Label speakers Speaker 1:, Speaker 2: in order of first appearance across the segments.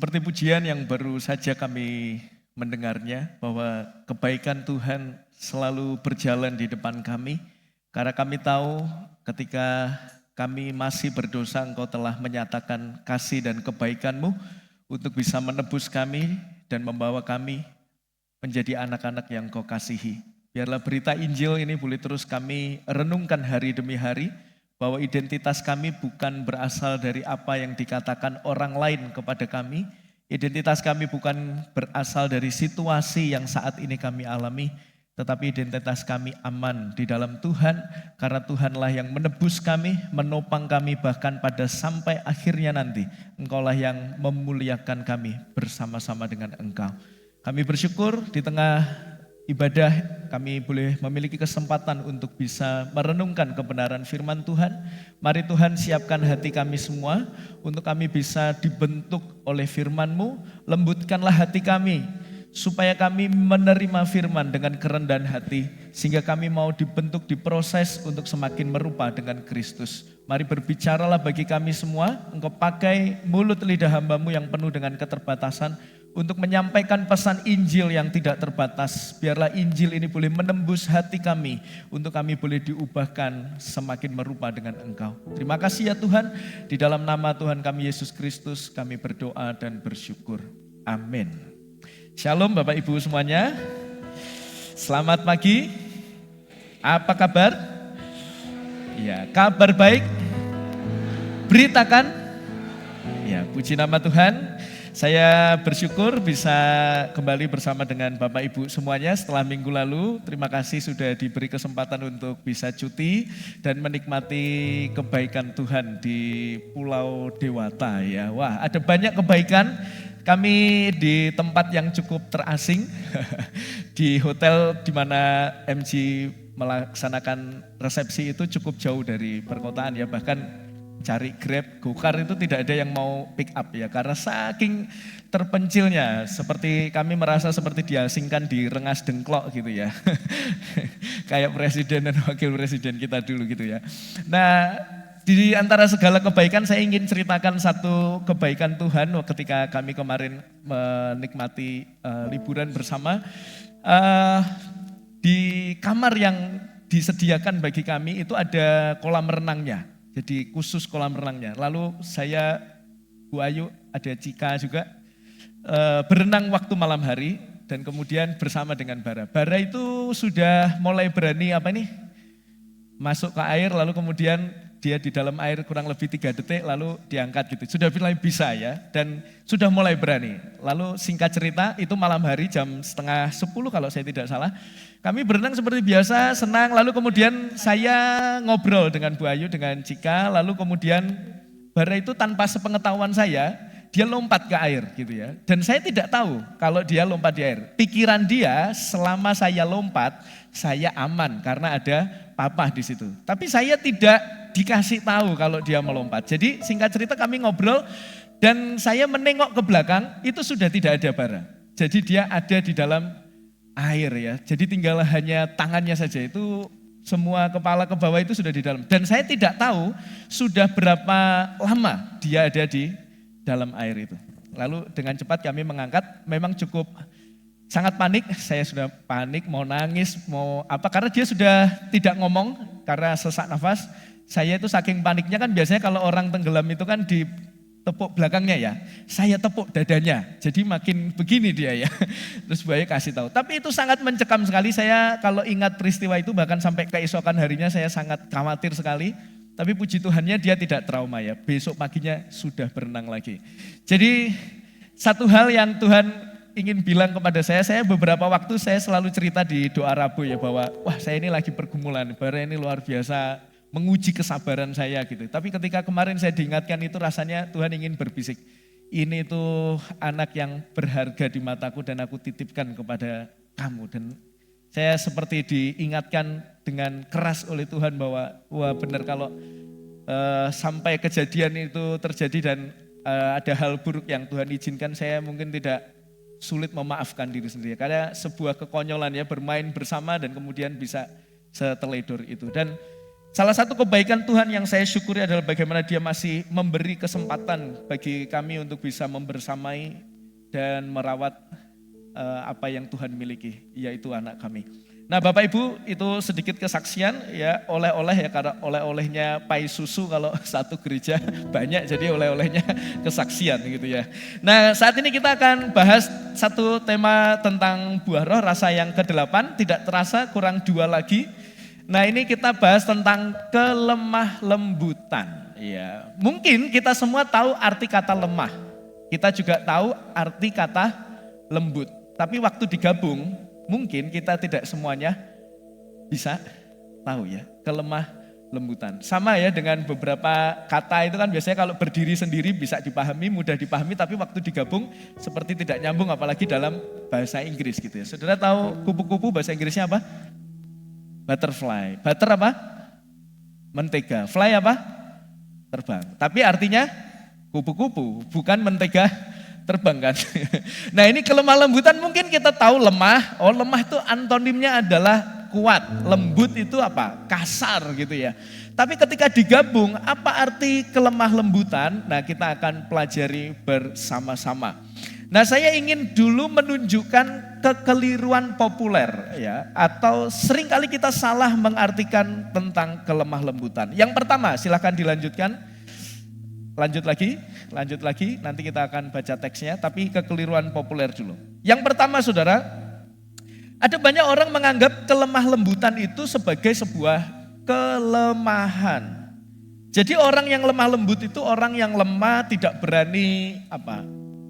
Speaker 1: Seperti pujian yang baru saja kami mendengarnya, bahwa kebaikan Tuhan selalu berjalan di depan kami. Karena kami tahu ketika kami masih berdosa, Engkau telah menyatakan kasih dan kebaikan-Mu untuk bisa menebus kami dan membawa kami menjadi anak-anak yang Kau kasihi. Biarlah berita Injil ini boleh terus kami renungkan hari demi hari, bahwa identitas kami bukan berasal dari apa yang dikatakan orang lain kepada kami. Identitas kami bukan berasal dari situasi yang saat ini kami alami, tetapi identitas kami aman di dalam Tuhan, karena Tuhanlah yang menebus kami, menopang kami, bahkan pada sampai akhirnya nanti Engkaulah yang memuliakan kami bersama-sama dengan Engkau. Kami bersyukur di tengah ibadah kami boleh memiliki kesempatan untuk bisa merenungkan kebenaran firman Tuhan. Mari Tuhan siapkan hati kami semua untuk kami bisa dibentuk oleh firman-Mu. Lembutkanlah hati kami supaya kami menerima firman dengan kerendahan hati, sehingga kami mau dibentuk, diproses untuk semakin merupa dengan Kristus. Mari berbicaralah bagi kami semua. Engkau pakai mulut lidah hamba-Mu yang penuh dengan keterbatasan untuk menyampaikan pesan Injil yang tidak terbatas. Biarlah Injil ini boleh menembus hati kami, untuk kami boleh diubahkan semakin merupa dengan Engkau. Terima kasih ya Tuhan, di dalam nama Tuhan kami Yesus Kristus kami berdoa dan bersyukur. Amin. Shalom Bapak Ibu semuanya. Selamat pagi. Apa kabar? Ya, kabar baik. Beritakan. Ya, puji nama Tuhan. Saya bersyukur bisa kembali bersama dengan Bapak Ibu semuanya setelah minggu lalu. Terima kasih sudah diberi kesempatan untuk bisa cuti dan menikmati kebaikan Tuhan di Pulau Dewata ya. Wah, ada banyak kebaikan. Kami di tempat yang cukup terasing, di hotel di mana MG melaksanakan resepsi itu cukup jauh dari perkotaan ya, bahkan cari Grab, Gokar itu tidak ada yang mau pick up ya, karena saking terpencilnya, seperti kami merasa seperti diasingkan di Rengas Dengklok gitu ya. Kayak presiden dan wakil presiden kita dulu gitu ya. Nah, di antara segala kebaikan saya ingin ceritakan satu kebaikan Tuhan ketika kami kemarin menikmati liburan bersama. Di kamar yang disediakan bagi kami itu ada kolam renangnya. Jadi khusus kolam renangnya. Lalu saya, Bu Ayu, ada Cika juga berenang waktu malam hari dan kemudian bersama dengan Bara. Bara itu sudah mulai berani masuk ke air, lalu kemudian dia di dalam air kurang lebih 3 detik lalu diangkat gitu. Sudah mulai bisa ya dan sudah mulai berani. Lalu singkat cerita itu malam hari jam 9:30 kalau saya tidak salah. Kami berenang seperti biasa, senang, lalu kemudian saya ngobrol dengan Bu Ayu, dengan Cika, lalu kemudian Bara itu tanpa sepengetahuan saya, dia lompat ke air gitu ya. Dan saya tidak tahu kalau dia lompat di air. Pikiran dia selama saya lompat, saya aman karena ada papa di situ. Tapi saya tidak dikasih tahu kalau dia melompat. Jadi singkat cerita kami ngobrol dan saya menengok ke belakang, itu sudah tidak ada Bara. Jadi dia ada di dalam air ya, jadi tinggal hanya tangannya saja, itu semua kepala ke bawah itu sudah di dalam. Dan saya tidak tahu sudah berapa lama dia ada di dalam air itu. Lalu dengan cepat kami mengangkat, memang cukup sangat panik, saya sudah panik, mau nangis, mau apa, karena dia sudah tidak ngomong karena sesak nafas. Saya itu saking paniknya kan biasanya kalau orang tenggelam itu kan di tepuk belakangnya ya, saya tepuk dadanya, jadi makin begini dia ya. Terus Bu Ayu kasih tahu, tapi itu sangat mencekam sekali. Saya kalau ingat peristiwa itu bahkan sampai keesokan harinya saya sangat khawatir sekali. Tapi puji Tuhannya dia tidak trauma ya, besok paginya sudah berenang lagi. Jadi satu hal yang Tuhan ingin bilang kepada saya beberapa waktu saya selalu cerita di doa Rabu ya, bahwa wah saya ini lagi pergumulan, Bara ini luar biasa menguji kesabaran saya gitu. Tapi ketika kemarin saya diingatkan itu, rasanya Tuhan ingin berbisik, ini tuh anak yang berharga di mataku dan aku titipkan kepada kamu. Dan saya seperti diingatkan dengan keras oleh Tuhan bahwa wah benar kalau sampai kejadian itu terjadi dan ada hal buruk yang Tuhan izinkan, saya mungkin tidak sulit memaafkan diri sendiri. Karena sebuah kekonyolan ya, bermain bersama dan kemudian bisa seteledor itu. Dan Salah satu kebaikan Tuhan yang saya syukuri adalah bagaimana Dia masih memberi kesempatan bagi kami untuk bisa membersamai dan merawat apa yang Tuhan miliki, yaitu anak kami. Nah Bapak Ibu, itu sedikit kesaksian ya, oleh-oleh ya, karena oleh-olehnya pai susu kalau satu gereja banyak, jadi oleh-olehnya kesaksian gitu ya. Nah saat ini kita akan bahas satu tema tentang buah roh, rasa yang ke-8, tidak terasa kurang 2 lagi. Nah ini kita bahas tentang kelemah lembutan. Ya, mungkin kita semua tahu arti kata lemah, kita juga tahu arti kata lembut. Tapi waktu digabung, mungkin kita tidak semuanya bisa tahu ya, kelemah lembutan. Sama ya dengan beberapa kata itu kan biasanya kalau berdiri sendiri bisa dipahami, mudah dipahami, tapi waktu digabung seperti tidak nyambung, apalagi dalam bahasa Inggris gitu ya. Saudara tahu kupu-kupu bahasa Inggrisnya apa? Butterfly. Butter apa? Mentega. Fly apa? Terbang. Tapi artinya kupu-kupu, bukan mentega terbang kan. Nah ini kelemah lembutan mungkin kita tahu lemah. Oh lemah itu antonimnya adalah kuat. Lembut itu apa? Kasar gitu ya. Tapi ketika digabung apa arti kelemah lembutan? Nah kita akan pelajari bersama-sama. Nah saya ingin dulu menunjukkan kekeliruan populer ya. Atau seringkali kita salah mengartikan tentang kelemah lembutan. Yang pertama silahkan dilanjutkan. Lanjut lagi, nanti kita akan baca teksnya, tapi kekeliruan populer dulu. Yang pertama saudara, ada banyak orang menganggap kelemah lembutan itu sebagai sebuah kelemahan. Jadi orang yang lemah lembut itu orang yang lemah, tidak berani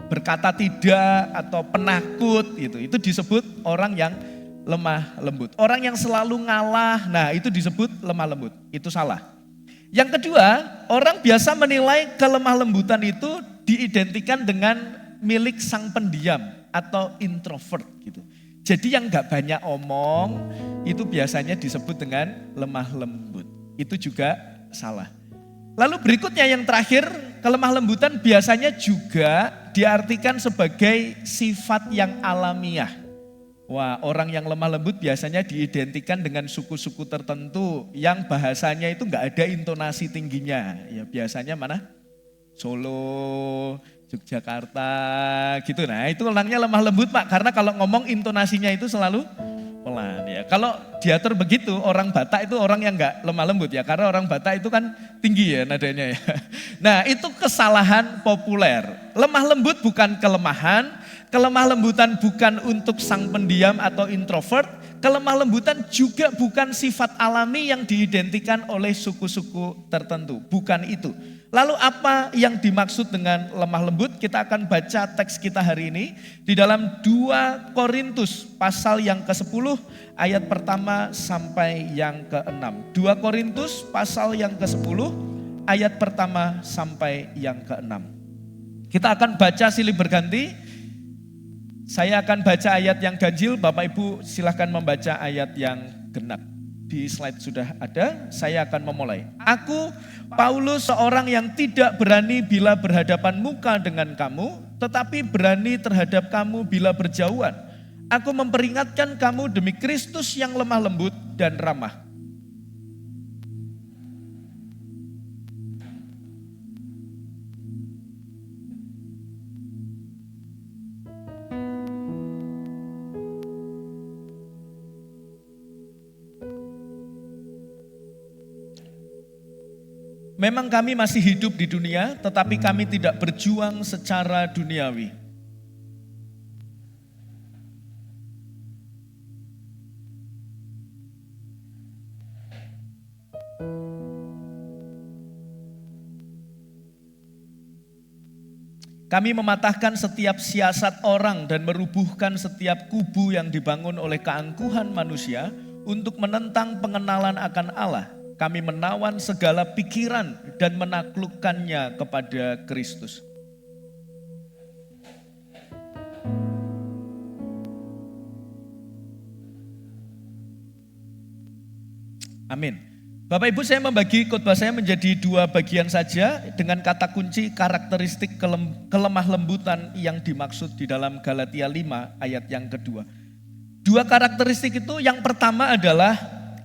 Speaker 1: berkata tidak atau penakut gitu. Itu disebut orang yang lemah lembut. Orang yang selalu ngalah, nah itu disebut lemah lembut. Itu salah. Yang kedua, orang biasa menilai kelemah lembutan itu diidentikan dengan milik sang pendiam atau introvert gitu. Jadi yang gak banyak omong itu biasanya disebut dengan lemah lembut. Itu juga salah. Lalu berikutnya yang terakhir, kelemah lembutan biasanya juga diartikan sebagai sifat yang alamiah. Wah, orang yang lemah lembut biasanya diidentikan dengan suku-suku tertentu yang bahasanya itu enggak ada intonasi tingginya. Ya biasanya mana? Solo, Yogyakarta gitu. Nah itu orangnya lemah lembut Pak, karena kalau ngomong intonasinya itu selalu pelan ya. Kalau diatur begitu, orang Batak itu orang yang enggak lemah lembut ya, karena orang Batak itu kan tinggi ya nadanya ya. Nah itu kesalahan populer. Lemah lembut bukan kelemahan. Kelemah lembutan bukan untuk sang pendiam atau introvert. Kelemah lembutan juga bukan sifat alami yang diidentikan oleh suku-suku tertentu. Bukan itu. Lalu apa yang dimaksud dengan lemah lembut? Kita akan baca teks kita hari ini di dalam 2 Korintus pasal yang ke-10 ayat pertama sampai yang ke-6. 2 Korintus pasal yang ke-10 ayat pertama sampai yang ke-6. Kita akan baca silih berganti. Saya akan baca ayat yang ganjil, Bapak Ibu silahkan membaca ayat yang genap. Di slide sudah ada, saya akan memulai. Aku, Paulus, seorang yang tidak berani bila berhadapan muka dengan kamu, tetapi berani terhadap kamu bila berjauhan. Aku memperingatkan kamu demi Kristus yang lemah lembut dan ramah. Memang kami masih hidup di dunia, tetapi kami tidak berjuang secara duniawi. Kami mematahkan setiap siasat orang dan merubuhkan setiap kubu yang dibangun oleh keangkuhan manusia untuk menentang pengenalan akan Allah. Kami menawan segala pikiran dan menaklukkannya kepada Kristus. Amin. Bapak Ibu, saya membagi khotbah saya menjadi 2 bagian saja dengan kata kunci karakteristik kelemah lembutan yang dimaksud di dalam Galatia 5 ayat yang kedua. 2 karakteristik itu yang pertama adalah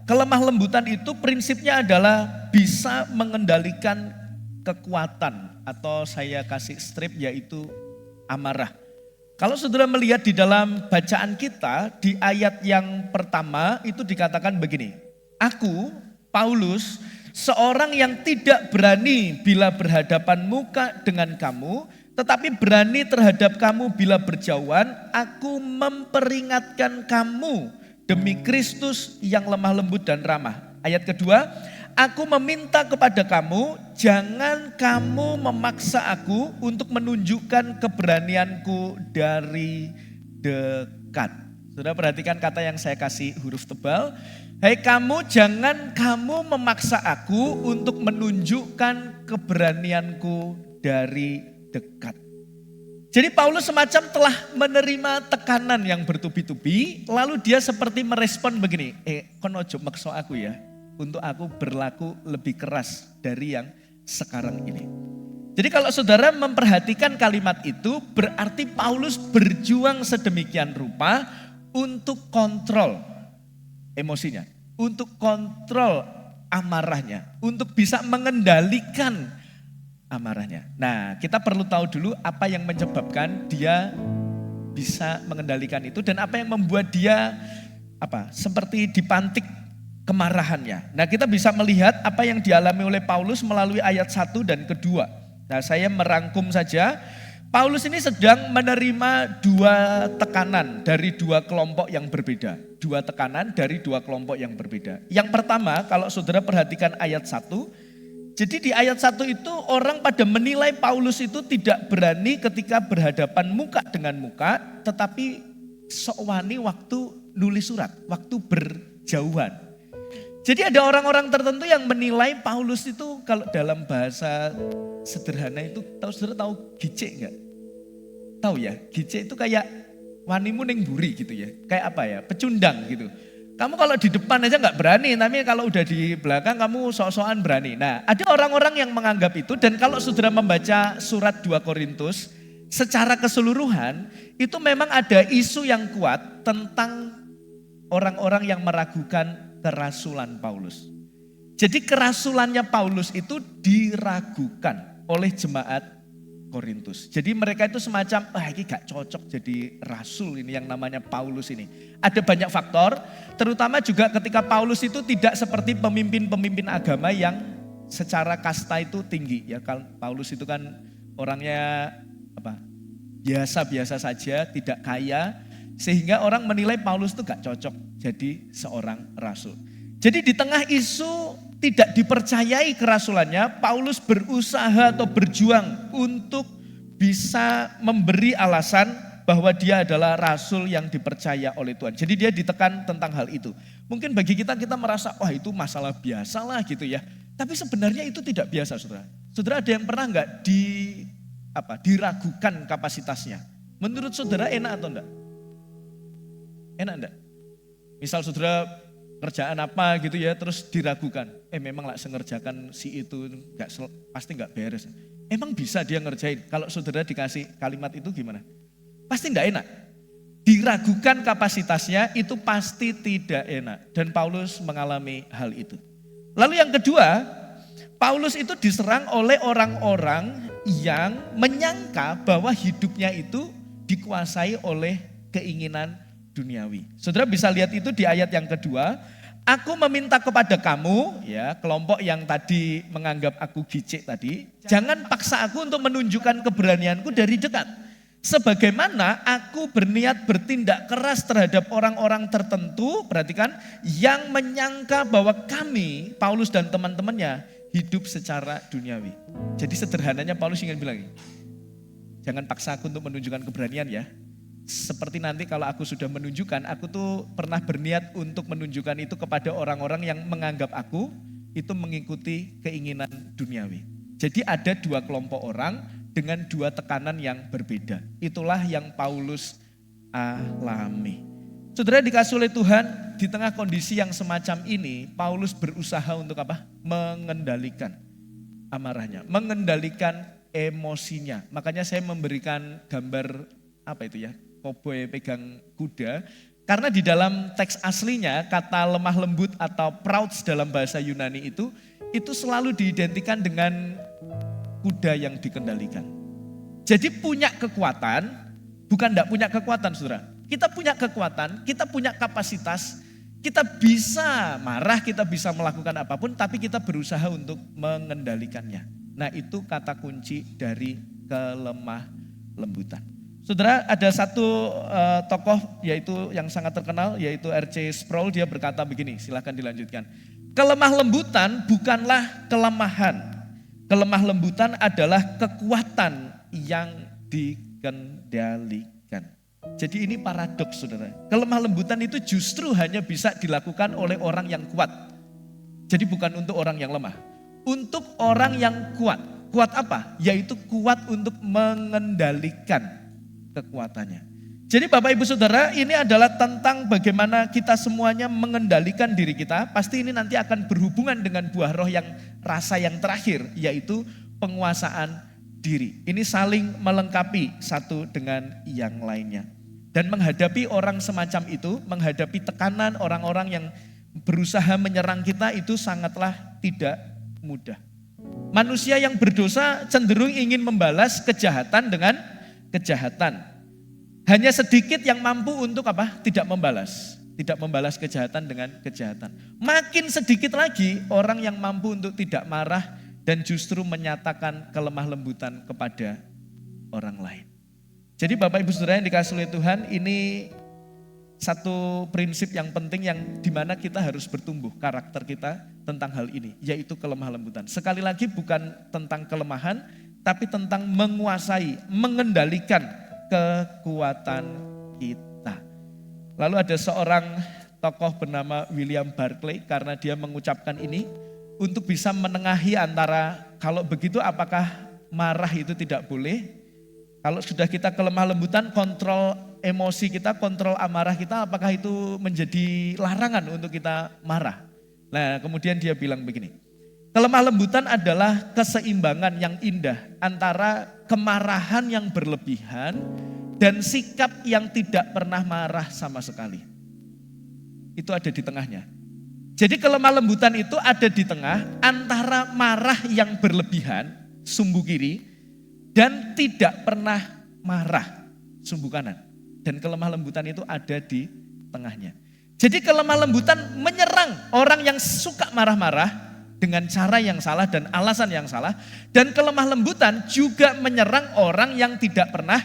Speaker 1: Kelemah lembutan itu prinsipnya adalah bisa mengendalikan kekuatan, atau saya kasih strip yaitu amarah. Kalau saudara melihat di dalam bacaan kita di ayat yang pertama itu dikatakan begini. Aku, Paulus, seorang yang tidak berani bila berhadapan muka dengan kamu, tetapi berani terhadap kamu bila berjauhan, aku memperingatkan kamu demi Kristus yang lemah lembut dan ramah. Ayat kedua, aku meminta kepada kamu, jangan kamu memaksa aku untuk menunjukkan keberanianku dari dekat. Saudara perhatikan kata yang saya kasih huruf tebal. Hai kamu, jangan kamu memaksa aku untuk menunjukkan keberanianku dari dekat. Jadi Paulus semacam telah menerima tekanan yang bertubi-tubi, lalu dia seperti merespon begini, kon ojo maksa aku ya, untuk aku berlaku lebih keras dari yang sekarang ini. Jadi kalau saudara memperhatikan kalimat itu, berarti Paulus berjuang sedemikian rupa untuk kontrol emosinya, untuk kontrol amarahnya, untuk bisa mengendalikan amarahnya. Nah, kita perlu tahu dulu apa yang menyebabkan dia bisa mengendalikan itu dan apa yang membuat dia seperti dipantik kemarahannya. Nah, kita bisa melihat apa yang dialami oleh Paulus melalui ayat 1 dan kedua. Nah, saya merangkum saja. Paulus ini sedang menerima dua tekanan dari dua kelompok yang berbeda. Dua tekanan dari dua kelompok yang berbeda. Yang pertama, kalau saudara perhatikan ayat 1, jadi di ayat 1 itu orang pada menilai Paulus itu tidak berani ketika berhadapan muka dengan muka, tetapi sok wani waktu nulis surat, waktu berjauhan. Jadi ada orang-orang tertentu yang menilai Paulus itu kalau dalam bahasa sederhana itu, saudara tahu gicek enggak? Tahu ya, gicek itu kayak wanimu ning buri gitu ya. Kayak apa ya, pecundang gitu. Kamu kalau di depan aja nggak berani, tapi kalau udah di belakang kamu sok-sokan berani. Nah, ada orang-orang yang menganggap itu, dan kalau saudara membaca surat 2 Korintus, secara keseluruhan, itu memang ada isu yang kuat tentang orang-orang yang meragukan kerasulan Paulus. Jadi kerasulannya Paulus itu diragukan oleh jemaat Korintus. Jadi mereka itu semacam, ini gak cocok jadi rasul ini yang namanya Paulus ini. Ada banyak faktor, terutama juga ketika Paulus itu tidak seperti pemimpin-pemimpin agama yang secara kasta itu tinggi. Ya, Paulus itu kan orangnya biasa-biasa saja, tidak kaya, sehingga orang menilai Paulus itu gak cocok jadi seorang rasul. Jadi di tengah isu tidak dipercayai kerasulannya, Paulus berusaha atau berjuang untuk bisa memberi alasan bahwa dia adalah rasul yang dipercaya oleh Tuhan. Jadi dia ditekan tentang hal itu. Mungkin bagi kita merasa, wah itu masalah biasa lah gitu ya. Tapi sebenarnya itu tidak biasa, saudara. Saudara ada yang pernah enggak diragukan kapasitasnya? Menurut saudara enak atau enggak? Enak enggak? Misal saudara kerjaan apa gitu ya, terus diragukan. Memang lah sengerjakan si itu pasti nggak beres. Emang bisa dia ngerjain? Kalau saudara dikasih kalimat itu gimana? Pasti nggak enak. Diragukan kapasitasnya itu pasti tidak enak. Dan Paulus mengalami hal itu. Lalu yang kedua, Paulus itu diserang oleh orang-orang yang menyangka bahwa hidupnya itu dikuasai oleh keinginan duniawi. Saudara bisa lihat itu di ayat yang kedua. Aku meminta kepada kamu, ya kelompok yang tadi menganggap aku gicek tadi, jangan paksa aku untuk menunjukkan keberanianku dari dekat. Sebagaimana aku berniat bertindak keras terhadap orang-orang tertentu, perhatikan, yang menyangka bahwa kami, Paulus dan teman-temannya, hidup secara duniawi. Jadi sederhananya Paulus ingin bilang, jangan paksa aku untuk menunjukkan keberanian ya. Seperti nanti kalau aku sudah menunjukkan, aku tuh pernah berniat untuk menunjukkan itu kepada orang-orang yang menganggap aku itu mengikuti keinginan duniawi. Jadi ada dua kelompok orang dengan dua tekanan yang berbeda. Itulah yang Paulus alami. Saudara dikasih oleh Tuhan, di tengah kondisi yang semacam ini, Paulus berusaha untuk apa? Mengendalikan amarahnya, mengendalikan emosinya. Makanya saya memberikan gambar apa itu ya? Koboi pegang kuda, Karena di dalam teks aslinya kata lemah lembut atau proud dalam bahasa Yunani itu selalu diidentikan dengan kuda yang dikendalikan. Jadi punya kekuatan, bukan enggak punya kekuatan saudara. Kita punya kekuatan, kita punya kapasitas, kita bisa marah, kita bisa melakukan apapun, tapi kita berusaha untuk mengendalikannya. Nah itu kata kunci dari kelemah lembutan. Saudara, ada satu tokoh yaitu yang sangat terkenal yaitu R.C. Sproul, dia berkata begini, silakan dilanjutkan. Kelemah lembutan bukanlah kelemahan. Kelemah lembutan adalah kekuatan yang dikendalikan. Jadi ini paradoks saudara. Kelemah lembutan itu justru hanya bisa dilakukan oleh orang yang kuat. Jadi bukan untuk orang yang lemah. Untuk orang yang kuat. Kuat apa? Yaitu kuat untuk mengendalikan kekuatannya. Jadi Bapak Ibu Saudara, ini adalah tentang bagaimana kita semuanya mengendalikan diri kita. Pasti ini nanti akan berhubungan dengan buah roh yang rasa yang terakhir, yaitu penguasaan diri. Ini saling melengkapi satu dengan yang lainnya. Dan menghadapi orang semacam itu, menghadapi tekanan orang-orang yang berusaha menyerang kita itu sangatlah tidak mudah. Manusia yang berdosa cenderung ingin membalas kejahatan dengan kejahatan. Hanya sedikit yang mampu untuk apa? Tidak membalas. Tidak membalas kejahatan dengan kejahatan. Makin sedikit lagi orang yang mampu untuk tidak marah dan justru menyatakan kelemah lembutan kepada orang lain. Jadi Bapak Ibu Saudara yang dikasihi oleh Tuhan, ini satu prinsip yang penting yang dimana kita harus bertumbuh karakter kita tentang hal ini, yaitu kelemah lembutan. Sekali lagi bukan tentang kelemahan, tapi tentang menguasai, mengendalikan kekuatan kita. Lalu ada seorang tokoh bernama William Barclay, karena dia mengucapkan ini untuk bisa menengahi antara kalau begitu apakah marah itu tidak boleh. Kalau sudah kita kelemah lembutan, kontrol emosi kita, kontrol amarah kita, apakah itu menjadi larangan untuk kita marah? Nah kemudian dia bilang begini, kelemah lembutan adalah keseimbangan yang indah antara kemarahan yang berlebihan dan sikap yang tidak pernah marah sama sekali. Itu ada di tengahnya. Jadi kelemah lembutan itu ada di tengah antara marah yang berlebihan, sumbu kiri, dan tidak pernah marah, sumbu kanan. Dan kelemah lembutan itu ada di tengahnya. Jadi kelemah lembutan menyerang orang yang suka marah-marah dengan cara yang salah dan alasan yang salah. Dan kelemah lembutan juga menyerang orang yang tidak pernah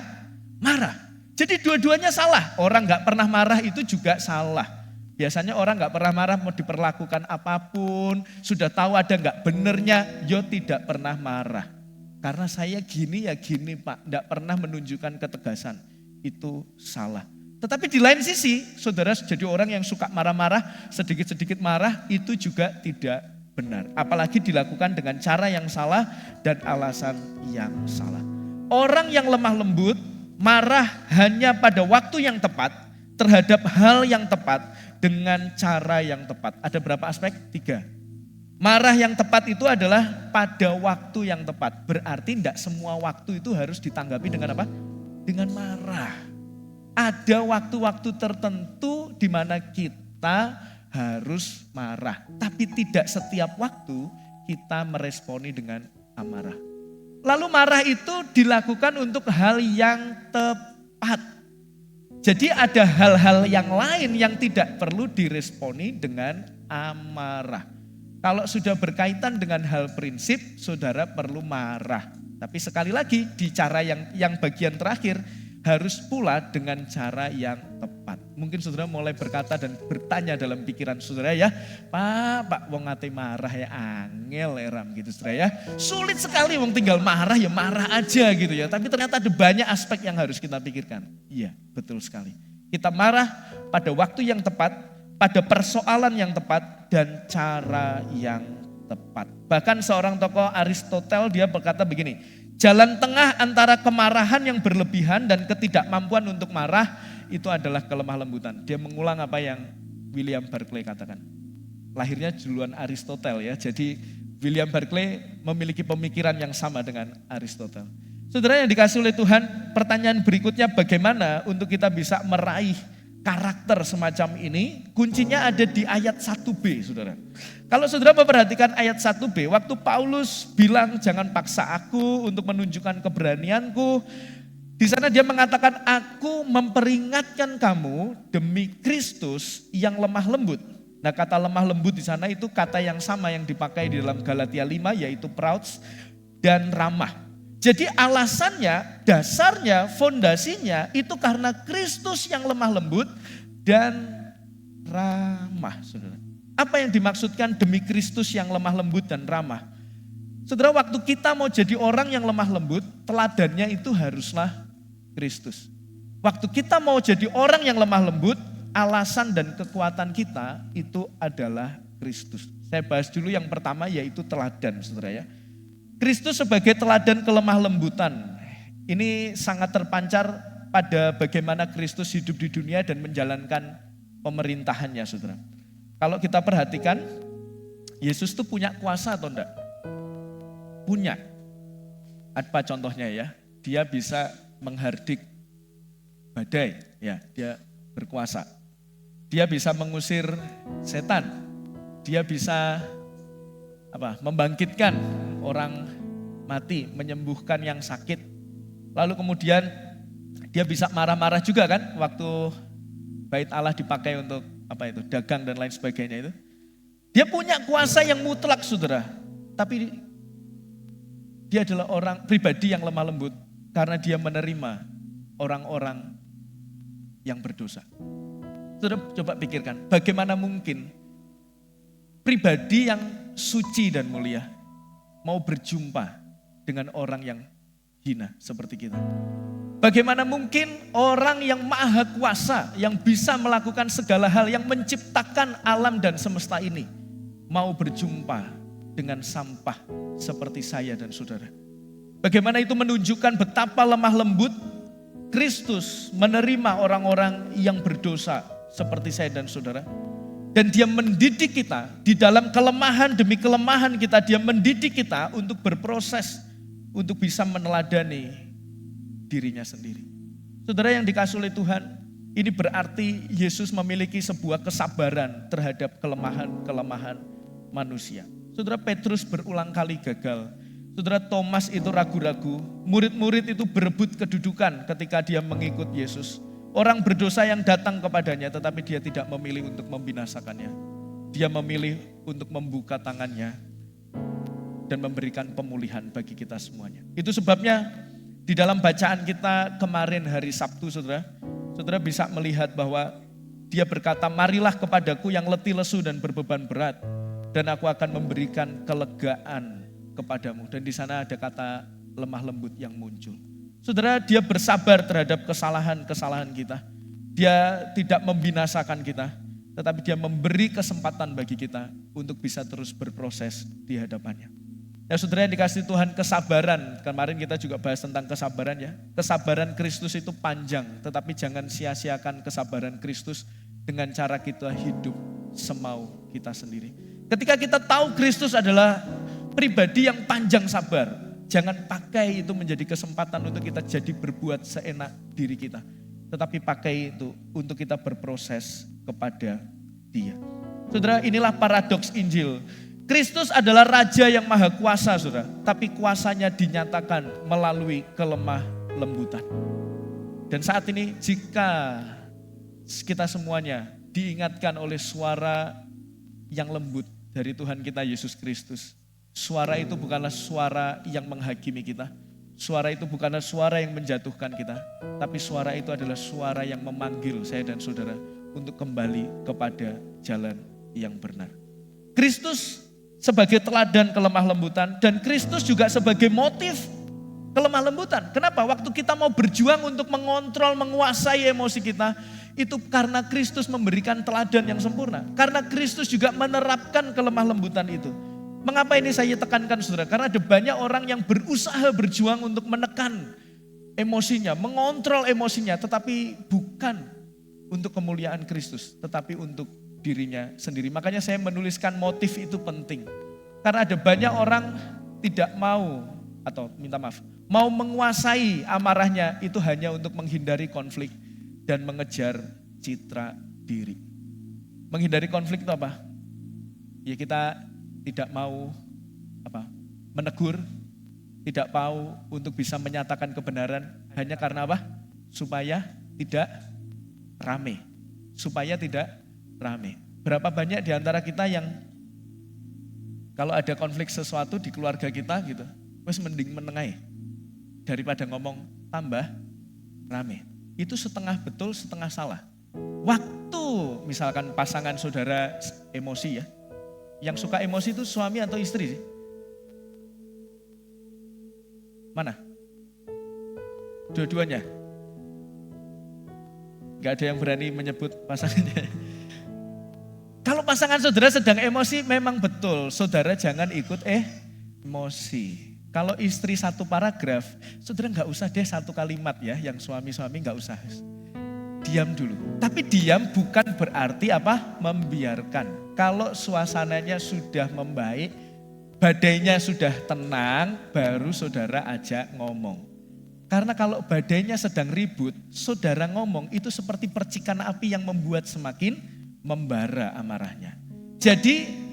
Speaker 1: marah. Jadi dua-duanya salah. Orang gak pernah marah itu juga salah. Biasanya orang gak pernah marah mau diperlakukan apapun. Sudah tahu ada gak benernya, yo tidak pernah marah. Karena saya gini ya gini Pak, tidak pernah menunjukkan ketegasan. Itu salah. Tetapi di lain sisi, saudara jadi orang yang suka marah-marah, sedikit-sedikit marah, itu juga tidak benar. Apalagi dilakukan dengan cara yang salah dan alasan yang salah. Orang yang lemah lembut, marah hanya pada waktu yang tepat, terhadap hal yang tepat, dengan cara yang tepat. Ada berapa aspek? 3. Marah yang tepat itu adalah pada waktu yang tepat. Berarti tidak semua waktu itu harus ditanggapi dengan apa? Dengan marah. Ada waktu-waktu tertentu di mana kita harus marah. Tapi tidak setiap waktu kita meresponi dengan amarah. Lalu marah itu dilakukan untuk hal yang tepat. Jadi ada hal-hal yang lain yang tidak perlu diresponi dengan amarah. Kalau sudah berkaitan dengan hal prinsip, saudara perlu marah. Tapi sekali lagi di cara yang bagian terakhir harus pula dengan cara yang tepat. Mungkin saudara mulai berkata dan bertanya dalam pikiran saudara ya, Pak wong ate marah ya angel eram gitu saudara ya. Sulit sekali wong tinggal marah ya marah aja gitu ya. Tapi ternyata ada banyak aspek yang harus kita pikirkan. Iya betul sekali. Kita marah pada waktu yang tepat, pada persoalan yang tepat, dan cara yang tepat. Bahkan seorang tokoh Aristoteles dia berkata begini, jalan tengah antara kemarahan yang berlebihan dan ketidakmampuan untuk marah itu adalah kelemah lembutan. Dia mengulang apa yang William Barclay katakan. Lahirnya duluan Aristoteles ya, jadi William Barclay memiliki pemikiran yang sama dengan Aristoteles. Saudara yang dikasihi oleh Tuhan, pertanyaan berikutnya bagaimana untuk kita bisa meraih karakter semacam ini, kuncinya ada di ayat 1b, saudara. Kalau saudara memperhatikan ayat 1b, waktu Paulus bilang jangan paksa aku untuk menunjukkan keberanianku, di sana dia mengatakan aku memperingatkan kamu demi Kristus yang lemah lembut. Nah, kata lemah lembut di sana itu kata yang sama yang dipakai di dalam Galatia 5, yaitu praus dan ramah. Jadi alasannya, dasarnya, fondasinya itu karena Kristus yang lemah lembut dan ramah, saudara. Apa yang dimaksudkan demi Kristus yang lemah lembut dan ramah? Saudara, waktu kita mau jadi orang yang lemah lembut, teladannya itu haruslah Kristus. Waktu kita mau jadi orang yang lemah lembut, alasan dan kekuatan kita itu adalah Kristus. Saya bahas dulu yang pertama, yaitu teladan, saudara ya. Kristus sebagai teladan kelemah lembutan. Ini sangat terpancar pada bagaimana Kristus hidup di dunia dan menjalankan pemerintahannya, saudara. Kalau kita perhatikan, Yesus itu punya kuasa atau enggak? Punya. Apa contohnya ya? Dia bisa menghardik badai, ya, dia berkuasa. Dia bisa mengusir setan. Dia bisa membangkitkan orang mati, menyembuhkan yang sakit. Lalu kemudian dia bisa marah-marah juga kan waktu bait Allah dipakai untuk dagang dan lain sebagainya itu. Dia punya kuasa yang mutlak, saudara. Tapi dia adalah orang pribadi yang lemah lembut karena dia menerima orang-orang yang berdosa. Saudara coba pikirkan, bagaimana mungkin pribadi yang suci dan mulia mau berjumpa dengan orang yang hina seperti kita. Bagaimana mungkin orang yang maha kuasa, yang bisa melakukan segala hal, yang menciptakan alam dan semesta ini, mau berjumpa dengan sampah seperti saya dan saudara. Bagaimana itu menunjukkan betapa lemah lembut Kristus menerima orang-orang yang berdosa seperti saya dan saudara. Dan dia mendidik kita di dalam kelemahan demi kelemahan kita. Dia mendidik kita untuk berproses, untuk bisa meneladani dirinya sendiri. Saudara yang dikasihi oleh Tuhan, ini berarti Yesus memiliki sebuah kesabaran terhadap kelemahan-kelemahan manusia. Saudara, Petrus berulang kali gagal. Saudara, Thomas itu ragu-ragu. Murid-murid itu berebut kedudukan ketika dia mengikut Yesus. Orang berdosa yang datang kepadanya, tetapi dia tidak memilih untuk membinasakannya. Dia memilih untuk membuka tangannya dan memberikan pemulihan bagi kita semuanya. Itu sebabnya di dalam bacaan kita kemarin hari Sabtu, saudara bisa melihat bahwa dia berkata, marilah kepadaku yang letih lesu dan berbeban berat, dan aku akan memberikan kelegaan kepadamu. Dan di sana ada kata lemah lembut yang muncul. Saudara, dia bersabar terhadap kesalahan-kesalahan kita. Dia tidak membinasakan kita, tetapi dia memberi kesempatan bagi kita untuk bisa terus berproses di hadapannya. Ya saudara yang dikasihi Tuhan, kesabaran, kemarin kita juga bahas tentang kesabaran ya. Kesabaran Kristus itu panjang, tetapi jangan sia-siakan kesabaran Kristus dengan cara kita hidup semau kita sendiri. Ketika kita tahu Kristus adalah pribadi yang panjang sabar, jangan pakai itu menjadi kesempatan untuk kita jadi berbuat seenak diri kita. Tetapi pakai itu untuk kita berproses kepada Dia. Saudara, inilah paradoks Injil. Kristus adalah Raja yang maha kuasa, saudara. Tapi kuasanya dinyatakan melalui kelemah lembutan. Dan saat ini jika kita semuanya diingatkan oleh suara yang lembut dari Tuhan kita Yesus Kristus. Suara itu bukanlah suara yang menghakimi kita. Suara itu bukanlah suara yang menjatuhkan kita. Tapi suara itu adalah suara yang memanggil saya dan saudara untuk kembali kepada jalan yang benar. Kristus sebagai teladan kelemah lembutan dan Kristus juga sebagai motif kelemah lembutan. Kenapa? Waktu kita mau berjuang untuk mengontrol, menguasai emosi kita, itu karena Kristus memberikan teladan yang sempurna. Karena Kristus juga menerapkan kelemah lembutan itu. Mengapa ini saya tekankan saudara? Karena ada banyak orang yang berusaha berjuang untuk menekan emosinya, mengontrol emosinya, tetapi bukan untuk kemuliaan Kristus, tetapi untuk dirinya sendiri. Makanya saya menuliskan motif itu penting. Karena ada banyak orang tidak mau, mau menguasai amarahnya itu hanya untuk menghindari konflik dan mengejar citra diri. Menghindari konflik itu apa? Ya kita tidak mau menegur, tidak mau untuk bisa menyatakan kebenaran hanya karena apa? Supaya tidak rame. Supaya tidak rame. Berapa banyak di antara kita yang kalau ada konflik sesuatu di keluarga kita gitu, wes mending menengahi daripada ngomong tambah rame. Itu setengah betul, setengah salah. Waktu misalkan pasangan saudara emosi ya, yang suka emosi itu suami atau istri sih? Mana? Dua-duanya? Gak ada yang berani menyebut pasangannya. Kalau pasangan saudara sedang emosi, memang betul saudara jangan ikut emosi. Kalau istri satu paragraf, saudara gak usah deh satu kalimat ya, yang suami-suami gak usah. Diam dulu. Tapi diam bukan berarti membiarkan. Kalau suasananya sudah membaik, badainya sudah tenang, baru saudara ajak ngomong. Karena kalau badainya sedang ribut, saudara ngomong itu seperti percikan api yang membuat semakin membara amarahnya. Jadi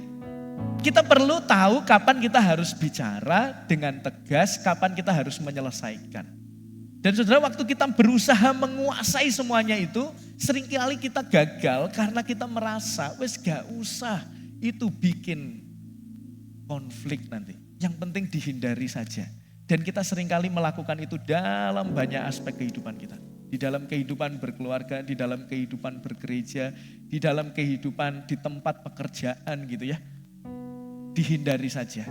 Speaker 1: kita perlu tahu kapan kita harus bicara dengan tegas, kapan kita harus menyelesaikan. Dan saudara, waktu kita berusaha menguasai semuanya itu, seringkali kita gagal karena kita merasa, wes gak usah itu bikin konflik nanti. Yang penting dihindari saja. Dan kita seringkali melakukan itu dalam banyak aspek kehidupan kita. Di dalam kehidupan berkeluarga, di dalam kehidupan bergereja, di dalam kehidupan di tempat pekerjaan gitu ya. Dihindari saja.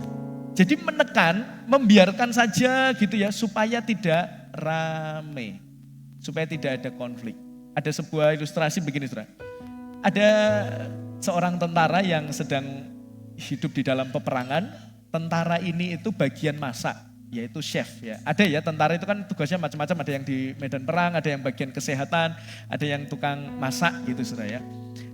Speaker 1: Jadi menekan, membiarkan saja gitu ya, supaya tidak rame. Supaya tidak ada konflik. Ada sebuah ilustrasi begini, saudara. Ada seorang tentara yang sedang hidup di dalam peperangan. Tentara ini itu bagian masak, yaitu chef ya. Ada ya, tentara itu kan tugasnya macam-macam, ada yang di medan perang, ada yang bagian kesehatan, ada yang tukang masak gitu saudara ya.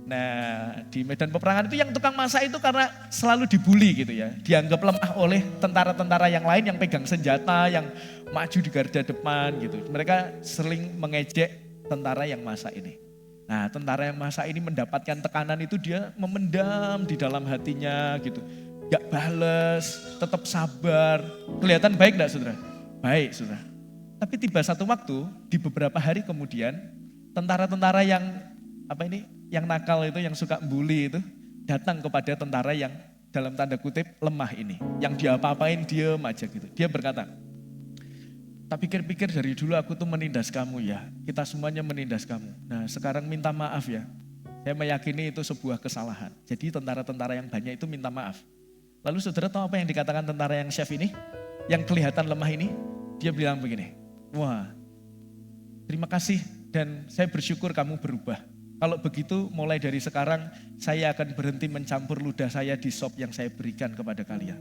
Speaker 1: Nah di medan peperangan itu yang tukang masak itu karena selalu dibully gitu ya. Dianggap lemah oleh tentara-tentara yang lain yang pegang senjata, yang maju di garda depan gitu. Mereka sering mengejek tentara yang masak ini. Nah tentara yang masak ini mendapatkan tekanan itu dia memendam di dalam hatinya gitu. Gak bales, tetap sabar. Kelihatan baik gak saudara? Baik saudara. Tapi tiba satu waktu, di beberapa hari kemudian, tentara-tentara yang yang nakal itu, yang suka bully itu, datang kepada tentara yang dalam tanda kutip lemah ini. Yang dia apa-apain diem aja gitu. Dia berkata, tak pikir-pikir dari dulu aku tuh menindas kamu ya. Kita semuanya menindas kamu. Nah sekarang minta maaf ya. Saya meyakini itu sebuah kesalahan. Jadi tentara-tentara yang banyak itu minta maaf. Lalu saudara tahu apa yang dikatakan tentara yang chef ini? Yang kelihatan lemah ini? Dia bilang begini, wah terima kasih dan saya bersyukur kamu berubah. Kalau begitu mulai dari sekarang saya akan berhenti mencampur ludah saya di sop yang saya berikan kepada kalian.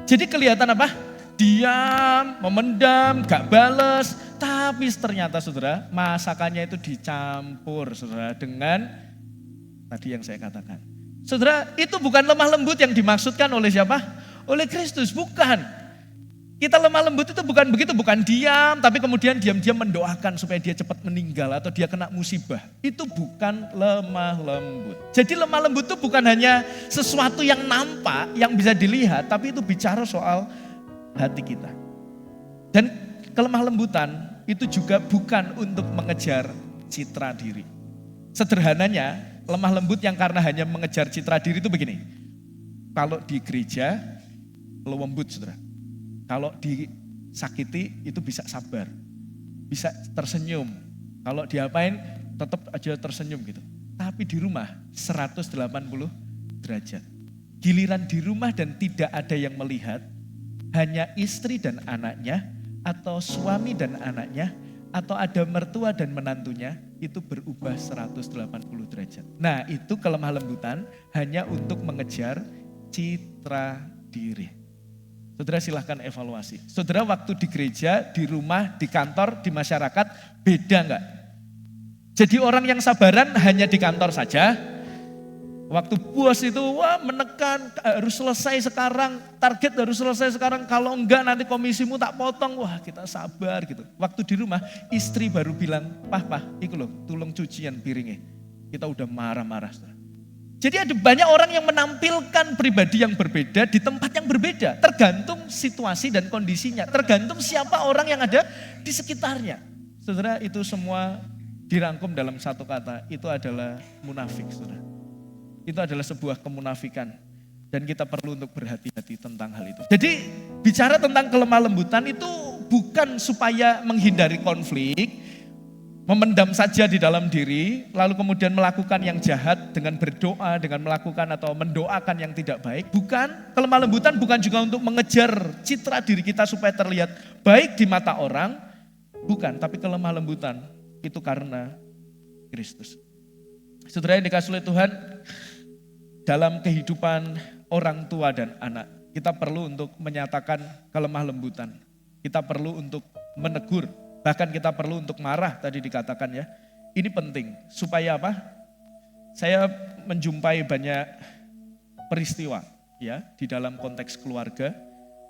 Speaker 1: Jadi kelihatan apa? Diam, memendam, gak bales. Tapi ternyata saudara masakannya itu dicampur saudara dengan tadi yang saya katakan. Saudara, itu bukan lemah lembut yang dimaksudkan oleh siapa? Oleh Kristus, bukan. Kita lemah lembut itu bukan begitu, bukan diam, tapi kemudian diam-diam mendoakan supaya dia cepat meninggal atau dia kena musibah. Itu bukan lemah lembut. Jadi lemah lembut itu bukan hanya sesuatu yang nampak, yang bisa dilihat, tapi itu bicara soal hati kita. Dan kelemah lembutan itu juga bukan untuk mengejar citra diri. Sederhananya, lemah lembut yang karena hanya mengejar citra diri itu begini. Kalau di gereja, lembut saudara. Kalau disakiti itu bisa sabar. Bisa tersenyum. Kalau diapain tetap aja tersenyum gitu. Tapi di rumah 180 derajat. Giliran di rumah dan tidak ada yang melihat, hanya istri dan anaknya, atau suami dan anaknya, atau ada mertua dan menantunya, itu berubah 180 derajat. Nah itu kelemah lembutan hanya untuk mengejar citra diri. Saudara silahkan evaluasi. Saudara waktu di gereja, di rumah, di kantor, di masyarakat beda enggak? Jadi orang yang sabaran hanya di kantor saja, Waktu bos itu menekan harus selesai sekarang, target harus selesai sekarang, kalau enggak nanti komisimu tak potong, kita sabar gitu. Waktu di rumah istri baru bilang, pah itu loh tulung cucian piringnya. Kita udah marah-marah. Jadi ada banyak orang yang menampilkan pribadi yang berbeda di tempat yang berbeda. Tergantung situasi dan kondisinya, tergantung siapa orang yang ada di sekitarnya. Saudara, itu semua dirangkum dalam satu kata, itu adalah munafik, saudara. Itu adalah sebuah kemunafikan dan kita perlu untuk berhati-hati tentang hal itu. Jadi bicara tentang kelemah lembutan itu bukan supaya menghindari konflik, memendam saja di dalam diri, lalu kemudian melakukan yang jahat dengan berdoa, dengan melakukan atau mendoakan yang tidak baik. Bukan, kelemah lembutan bukan juga untuk mengejar citra diri kita supaya terlihat baik di mata orang. Bukan, tapi kelemah lembutan itu karena Kristus. Saudara yang dikasihi oleh Tuhan, dalam kehidupan orang tua dan anak, kita perlu untuk menyatakan kelemah lembutan. Kita perlu untuk menegur, bahkan kita perlu untuk marah tadi dikatakan ya. Ini penting, supaya apa? Saya menjumpai banyak peristiwa ya di dalam konteks keluarga,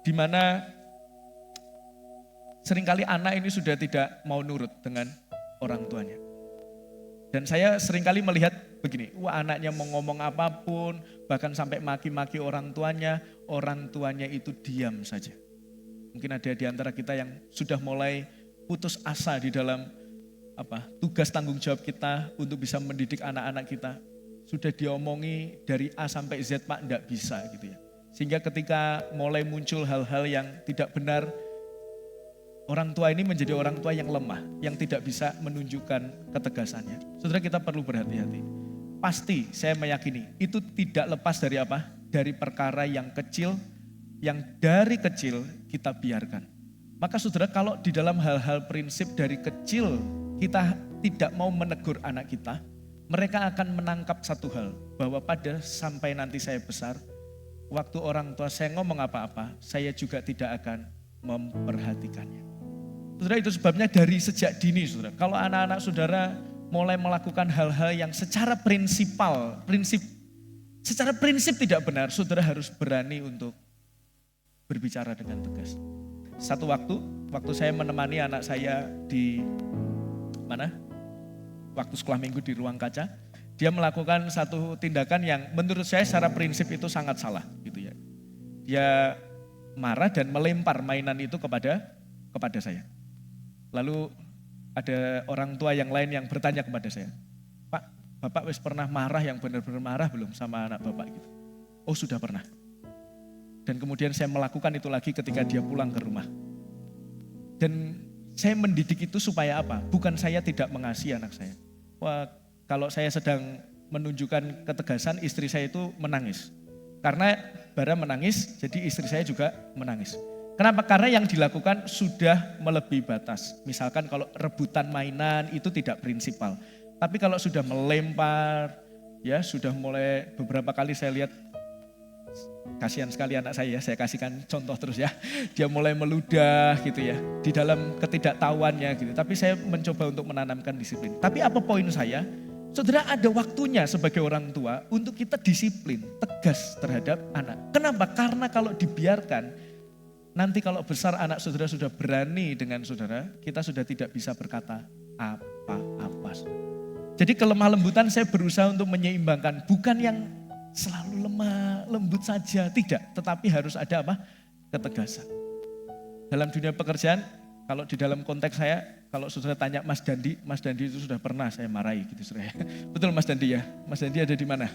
Speaker 1: di mana seringkali anak ini sudah tidak mau nurut dengan orang tuanya. Dan saya seringkali melihat begini, anaknya mau ngomong apapun, bahkan sampai maki-maki orang tuanya itu diam saja. Mungkin ada di antara kita yang sudah mulai putus asa di dalam tugas tanggung jawab kita untuk bisa mendidik anak-anak kita. Sudah diomongi dari A sampai Z, Pak, enggak bisa gitu ya. Sehingga ketika mulai muncul hal-hal yang tidak benar, orang tua ini menjadi orang tua yang lemah, yang tidak bisa menunjukkan ketegasannya. Saudara, kita perlu berhati-hati. Pasti saya meyakini itu tidak lepas dari apa? Dari perkara yang kecil, yang dari kecil kita biarkan. Maka saudara, kalau di dalam hal-hal prinsip dari kecil kita tidak mau menegur anak kita, mereka akan menangkap satu hal, bahwa pada sampai nanti saya besar, waktu orang tua saya ngomong apa-apa, saya juga tidak akan memperhatikannya. Saudara, itu sebabnya dari sejak dini, saudara. Kalau anak-anak saudara mulai melakukan hal-hal yang secara prinsip tidak benar, saudara harus berani untuk berbicara dengan tegas. Satu waktu saya menemani anak saya di waktu sekolah minggu di ruang kaca, dia melakukan satu tindakan yang menurut saya secara prinsip itu sangat salah, gitu ya. Dia marah dan melempar mainan itu kepada saya. Lalu ada orang tua yang lain yang bertanya kepada saya, Pak, Bapak wis pernah marah yang benar-benar marah belum sama anak Bapak gitu? Oh, sudah pernah. Dan kemudian saya melakukan itu lagi ketika dia pulang ke rumah. Dan saya mendidik itu supaya apa? Bukan saya tidak mengasihi anak saya. Kalau saya sedang menunjukkan ketegasan, istri saya itu menangis. Karena Bara menangis, jadi istri saya juga menangis. Kenapa? Karena yang dilakukan sudah melebihi batas. Misalkan kalau rebutan mainan itu tidak prinsipal. Tapi kalau sudah melempar, ya sudah mulai beberapa kali saya lihat, kasihan sekali anak saya kasihkan contoh terus ya. Dia mulai meludah gitu ya, di dalam ketidaktahuannya gitu. Tapi saya mencoba untuk menanamkan disiplin. Tapi apa poin saya? Saudara, ada waktunya sebagai orang tua untuk kita disiplin, tegas terhadap anak. Kenapa? Karena kalau dibiarkan, nanti kalau besar anak saudara sudah berani dengan saudara, kita sudah tidak bisa berkata apa-apa. Jadi kelemah lembutan saya berusaha untuk menyeimbangkan, bukan yang selalu lemah, lembut saja, tidak. Tetapi harus ada apa? Ketegasan. Dalam dunia pekerjaan, kalau di dalam konteks saya, kalau saudara tanya Mas Dandi itu sudah pernah saya marahi gitu saudara. Betul Mas Dandi ya? Mas Dandi ada di mana?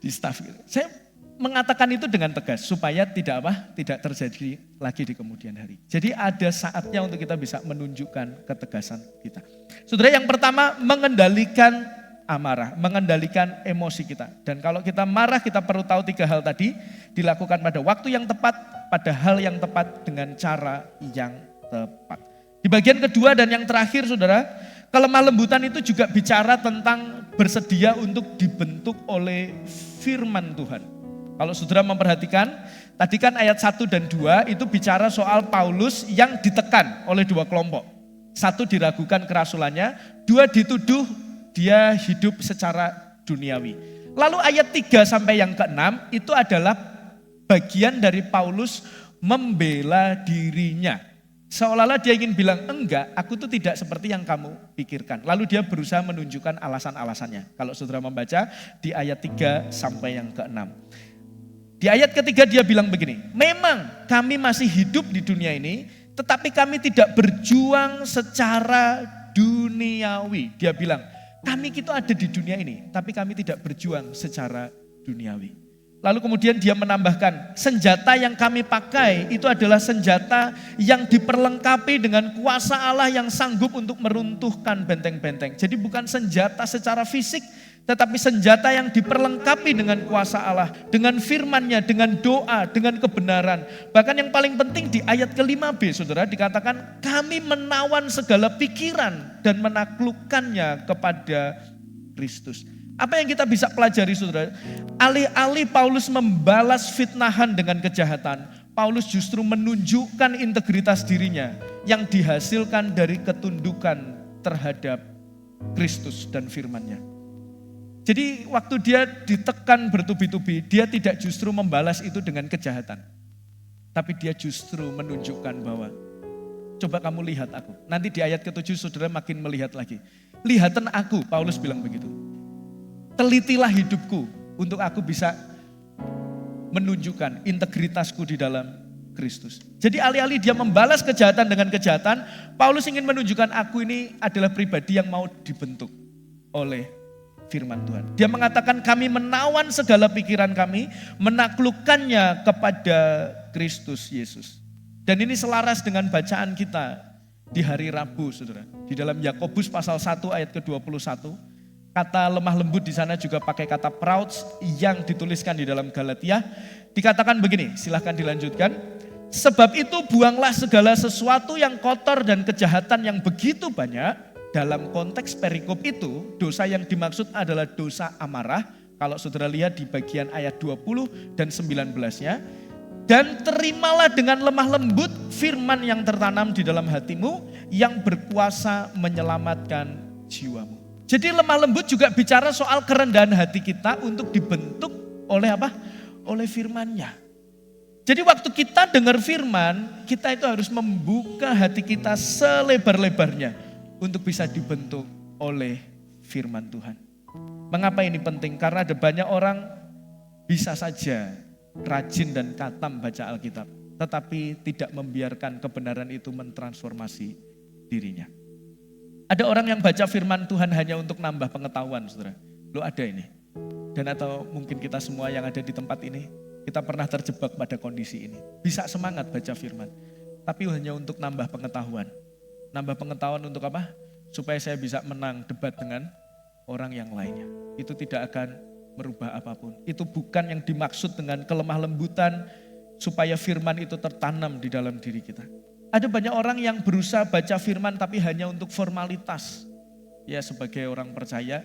Speaker 1: Di staf gitu. Saya mengatakan itu dengan tegas supaya tidak terjadi lagi di kemudian hari. Jadi ada saatnya untuk kita bisa menunjukkan ketegasan kita. Saudara, yang pertama mengendalikan amarah, mengendalikan emosi kita. Dan kalau kita marah, kita perlu tahu 3 hal tadi, dilakukan pada waktu yang tepat, pada hal yang tepat, dengan cara yang tepat. Di bagian kedua dan yang terakhir saudara, kelemah lembutan itu juga bicara tentang bersedia untuk dibentuk oleh firman Tuhan. Kalau saudara memperhatikan, tadi kan ayat 1 dan 2 itu bicara soal Paulus yang ditekan oleh 2 kelompok. 1 diragukan kerasulannya, 2 dituduh dia hidup secara duniawi. Lalu ayat 3 sampai yang ke-6 itu adalah bagian dari Paulus membela dirinya. Seolah-olah dia ingin bilang, enggak, aku tuh tidak seperti yang kamu pikirkan. Lalu dia berusaha menunjukkan alasan-alasannya. Kalau saudara membaca di ayat 3 sampai yang ke-6. Di ayat ketiga dia bilang begini, memang kami masih hidup di dunia ini, tetapi kami tidak berjuang secara duniawi. Dia bilang, kami itu ada di dunia ini, tapi kami tidak berjuang secara duniawi. Lalu kemudian dia menambahkan, senjata yang kami pakai itu adalah senjata yang diperlengkapi dengan kuasa Allah yang sanggup untuk meruntuhkan benteng-benteng. Jadi bukan senjata secara fisik, tetapi senjata yang diperlengkapi dengan kuasa Allah, dengan firman-Nya, dengan doa, dengan kebenaran. Bahkan yang paling penting di ayat ke-5b, saudara, dikatakan kami menawan segala pikiran dan menaklukkannya kepada Kristus. Apa yang kita bisa pelajari, saudara? Alih-alih Paulus membalas fitnahan dengan kejahatan, Paulus justru menunjukkan integritas dirinya yang dihasilkan dari ketundukan terhadap Kristus dan firman-Nya. Jadi waktu dia ditekan bertubi-tubi, dia tidak justru membalas itu dengan kejahatan. Tapi dia justru menunjukkan bahwa, coba kamu lihat aku. Nanti di ayat ke-7 saudara makin melihat lagi. Lihatan aku, Paulus bilang begitu. Telitilah hidupku untuk aku bisa menunjukkan integritasku di dalam Kristus. Jadi alih-alih dia membalas kejahatan dengan kejahatan, Paulus ingin menunjukkan aku ini adalah pribadi yang mau dibentuk oleh firman Tuhan. Dia mengatakan kami menawan segala pikiran kami, menaklukkannya kepada Kristus Yesus. Dan ini selaras dengan bacaan kita di hari Rabu, saudara. Di dalam Yakobus pasal 1 ayat ke-21, kata lemah lembut di sana juga pakai kata proud yang dituliskan di dalam Galatia. Dikatakan begini, silahkan dilanjutkan. Sebab itu buanglah segala sesuatu yang kotor dan kejahatan yang begitu banyak. Dalam konteks perikop itu, dosa yang dimaksud adalah dosa amarah. Kalau saudara lihat di bagian ayat 20 dan 19-nya. Dan terimalah dengan lemah lembut firman yang tertanam di dalam hatimu yang berkuasa menyelamatkan jiwamu. Jadi lemah lembut juga bicara soal kerendahan hati kita untuk dibentuk oleh apa? Oleh firman-Nya. Jadi waktu kita dengar firman, kita itu harus membuka hati kita selebar-lebarnya untuk bisa dibentuk oleh firman Tuhan. Mengapa ini penting? Karena ada banyak orang bisa saja rajin dan katam baca Alkitab, tetapi tidak membiarkan kebenaran itu mentransformasi dirinya. Ada orang yang baca firman Tuhan hanya untuk nambah pengetahuan, saudara. Lo ada ini. Dan atau mungkin kita semua yang ada di tempat ini, kita pernah terjebak pada kondisi ini. Bisa semangat baca firman, tapi hanya untuk nambah pengetahuan. Nambah pengetahuan untuk apa? Supaya saya bisa menang debat dengan orang yang lainnya. Itu tidak akan merubah apapun. Itu bukan yang dimaksud dengan kelemah lembutan supaya firman itu tertanam di dalam diri kita. Ada banyak orang yang berusaha baca firman tapi hanya untuk formalitas. Ya sebagai orang percaya,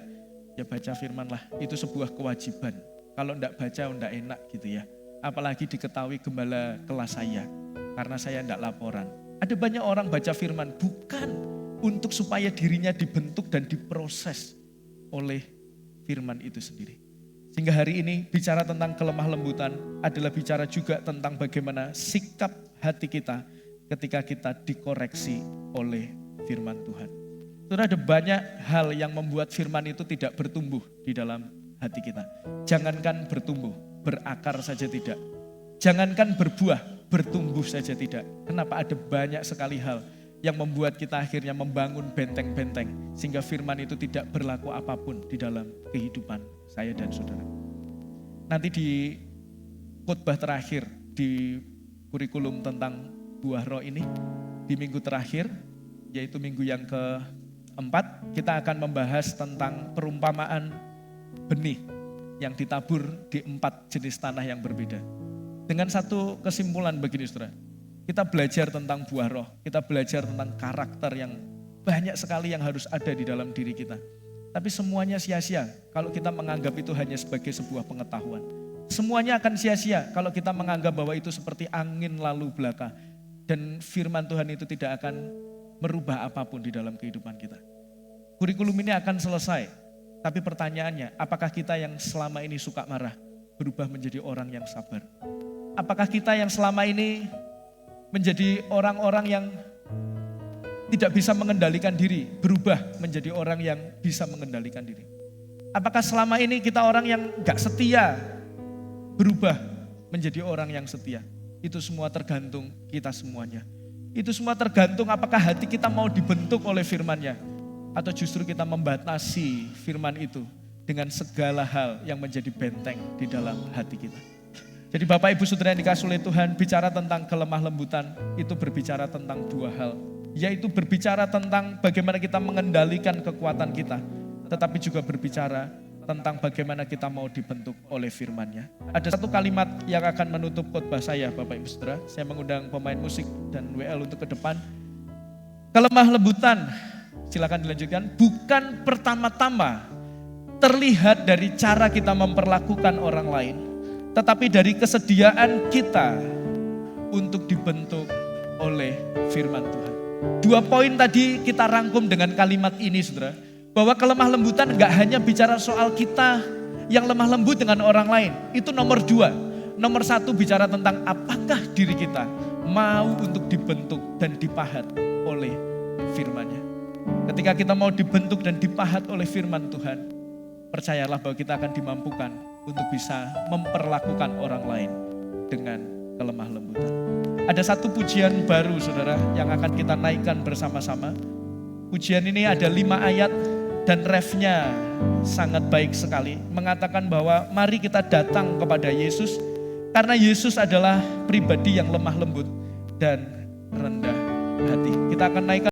Speaker 1: ya baca firman lah. Itu sebuah kewajiban. Kalau enggak baca enggak enak gitu ya. Apalagi diketahui gembala kelas saya. Karena saya enggak laporan. Ada banyak orang baca firman bukan untuk supaya dirinya dibentuk dan diproses oleh firman itu sendiri. Sehingga hari ini bicara tentang kelemah lembutan adalah bicara juga tentang bagaimana sikap hati kita ketika kita dikoreksi oleh firman Tuhan. Sudah ada banyak hal yang membuat firman itu tidak bertumbuh di dalam hati kita. Jangankan bertumbuh, berakar saja tidak. Jangankan berbuah, bertumbuh saja tidak. Kenapa? Ada banyak sekali hal yang membuat kita akhirnya membangun benteng-benteng sehingga firman itu tidak berlaku apapun di dalam kehidupan saya dan saudara. Nanti di khotbah terakhir di kurikulum tentang buah roh ini, di minggu terakhir, yaitu minggu yang keempat, kita akan membahas tentang perumpamaan benih yang ditabur di 4 jenis tanah yang berbeda. Dengan satu kesimpulan begini saudara, kita belajar tentang buah roh, kita belajar tentang karakter yang banyak sekali yang harus ada di dalam diri kita. Tapi semuanya sia-sia kalau kita menganggap itu hanya sebagai sebuah pengetahuan. Semuanya akan sia-sia kalau kita menganggap bahwa itu seperti angin lalu belaka. Dan firman Tuhan itu tidak akan merubah apapun di dalam kehidupan kita. Kurikulum ini akan selesai Tapi pertanyaannya, apakah kita yang selama ini suka marah berubah menjadi orang yang sabar? Apakah kita yang selama ini menjadi orang-orang yang tidak bisa mengendalikan diri, berubah menjadi orang yang bisa mengendalikan diri? Apakah selama ini kita orang yang gak setia, berubah menjadi orang yang setia? Itu semua tergantung kita semuanya. Itu semua tergantung apakah hati kita mau dibentuk oleh firman-Nya, atau justru kita membatasi firman itu dengan segala hal yang menjadi benteng di dalam hati kita. Jadi Bapak Ibu Saudara yang dikasihi oleh Tuhan, bicara tentang kelemah lembutan itu berbicara tentang dua hal. Yaitu berbicara tentang bagaimana kita mengendalikan kekuatan kita, tetapi juga berbicara tentang bagaimana kita mau dibentuk oleh firman-Nya. Ada satu kalimat yang akan menutup khotbah saya, Bapak Ibu Saudara. Saya mengundang pemain musik dan WL untuk ke depan. Kelemah lembutan, silakan dilanjutkan, bukan pertama-tama terlihat dari cara kita memperlakukan orang lain, tetapi dari kesediaan kita untuk dibentuk oleh firman Tuhan. 2 poin tadi kita rangkum dengan kalimat ini, saudara, bahwa kelemah lembutan gak hanya bicara soal kita yang lemah lembut dengan orang lain, itu nomor 2. Nomor 1 bicara tentang apakah diri kita mau untuk dibentuk dan dipahat oleh firman-Nya. Ketika kita mau dibentuk dan dipahat oleh firman Tuhan, percayalah bahwa kita akan dimampukan untuk bisa memperlakukan orang lain dengan kelemah lembutan. Ada satu pujian baru, saudara, yang akan kita naikkan bersama-sama. Pujian ini ada 5 ayat dan refnya sangat baik sekali. Mengatakan bahwa mari kita datang kepada Yesus, karena Yesus adalah pribadi yang lemah lembut dan rendah hati. Kita akan naikkan